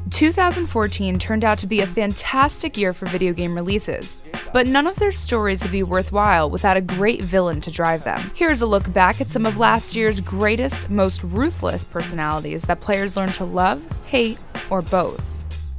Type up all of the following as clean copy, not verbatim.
"2014 turned out to be a fantastic year for video game releases, but none of their stories would be worthwhile without a great villain to drive them. Here's a look back at some of last year's greatest, most ruthless personalities that players learned to love, hate, or both.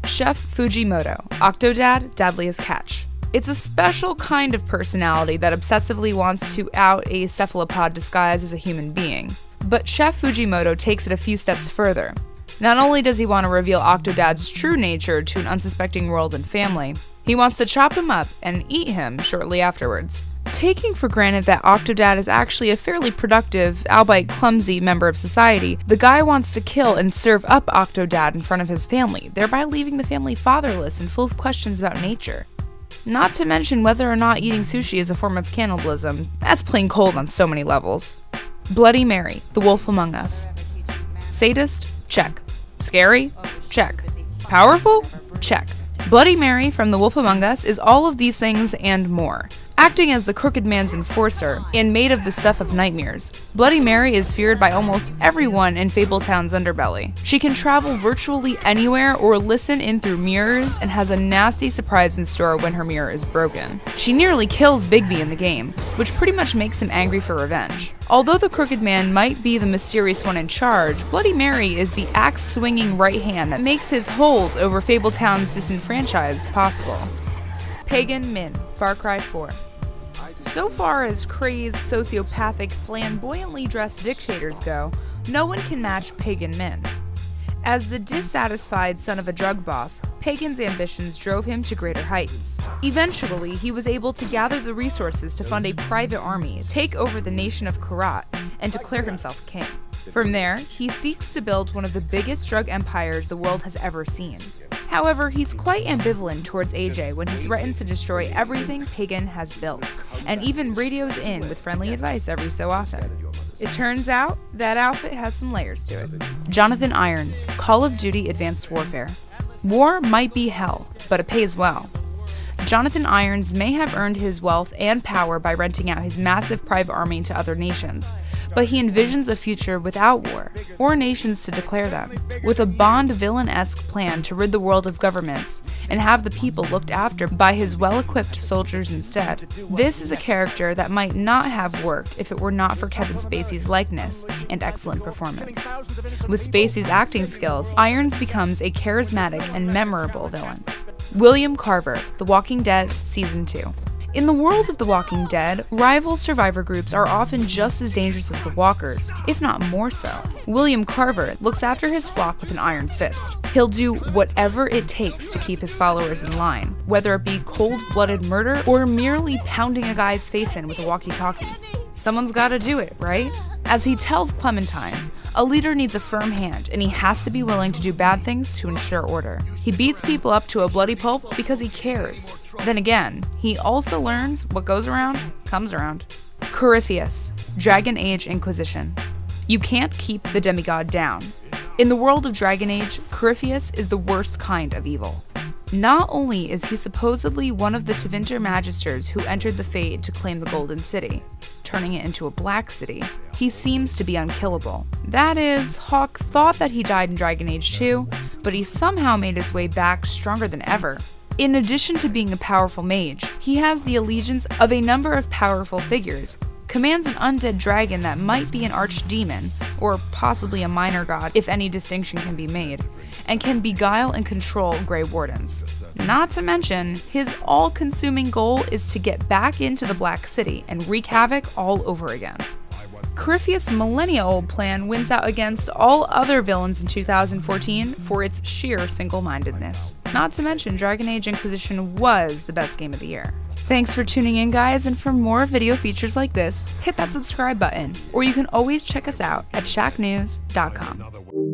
Chef Fujimoto, Octodad, Dadliest catch. It's a special kind of personality that obsessively wants to out a cephalopod disguised as a human being. But Chef Fujimoto takes it a few steps further. Not only does he want to reveal Octodad's true nature to an unsuspecting world and family, he wants to chop him up and eat him shortly afterwards. Taking for granted that Octodad is actually a fairly productive, albeit clumsy, member of society, the guy wants to kill and serve up Octodad in front of his family, thereby leaving the family fatherless and full of questions about nature. Not to mention whether or not eating sushi is a form of cannibalism. That's plain cold on so many levels. Bloody Mary, the Wolf Among Us. Sadist? Check. Scary? Check. Powerful? Check. Bloody Mary from The Wolf Among Us is all of these things and more. Acting as the Crooked Man's enforcer, and made of the stuff of nightmares, Bloody Mary is feared by almost everyone in Fabletown's underbelly. She can travel virtually anywhere or listen in through mirrors, and has a nasty surprise in store when her mirror is broken. She nearly kills Bigby in the game, which pretty much makes him angry for revenge. Although the Crooked Man might be the mysterious one in charge, Bloody Mary is the axe-swinging right hand that makes his hold over Fabletown's disenfranchised possible. Pagan Min, Far Cry 4. So far as crazed, sociopathic, flamboyantly dressed dictators go, no one can match Pagan Min. As the dissatisfied son of a drug boss, Pagan's ambitions drove him to greater heights. Eventually, he was able to gather the resources to fund a private army, take over the nation of Karat, and declare himself king. From there, he seeks to build one of the biggest drug empires the world has ever seen. However, he's quite ambivalent towards AJ when he threatens to destroy everything Pagan has built, and even radios in with friendly advice every so often. It turns out, that outfit has some layers to it. Jonathan Irons, Call of Duty Advanced Warfare. War might be hell, but it pays well. Jonathan Irons may have earned his wealth and power by renting out his massive private army to other nations, but he envisions a future without war, or nations to declare them, with a Bond villain-esque plan to rid the world of governments, and have the people looked after by his well-equipped soldiers instead. This is a character that might not have worked if it were not for Kevin Spacey's likeness and excellent performance. With Spacey's acting skills, Irons becomes a charismatic and memorable villain. William Carver, The Walking Dead Season 2. In the world of The Walking Dead, rival survivor groups are often just as dangerous as the Walkers, if not more so. William Carver looks after his flock with an iron fist. He'll do whatever it takes to keep his followers in line, whether it be cold-blooded murder or merely pounding a guy's face in with a walkie-talkie. Someone's gotta do it, right? As he tells Clementine, a leader needs a firm hand, and he has to be willing to do bad things to ensure order. He beats people up to a bloody pulp because he cares. Then again, he also learns what goes around comes around. Corypheus, Dragon Age Inquisition. You can't keep the demigod down. In the world of Dragon Age, Corypheus is the worst kind of evil. Not only is he supposedly one of the Tevinter Magisters who entered the Fade to claim the Golden City, turning it into a Black City, he seems to be unkillable. That is, Hawk thought that he died in Dragon Age 2, but he somehow made his way back stronger than ever. In addition to being a powerful mage, he has the allegiance of a number of powerful figures, commands an undead dragon that might be an archdemon, or possibly a minor god if any distinction can be made, and can beguile and control Grey Wardens. Not to mention, his all-consuming goal is to get back into the Black City and wreak havoc all over again. Corypheus' millennia-old plan wins out against all other villains in 2014 for its sheer single-mindedness. Not to mention, Dragon Age Inquisition was the best game of the year. Thanks for tuning in, guys, and for more video features like this, hit that subscribe button, or you can always check us out at shacknews.com.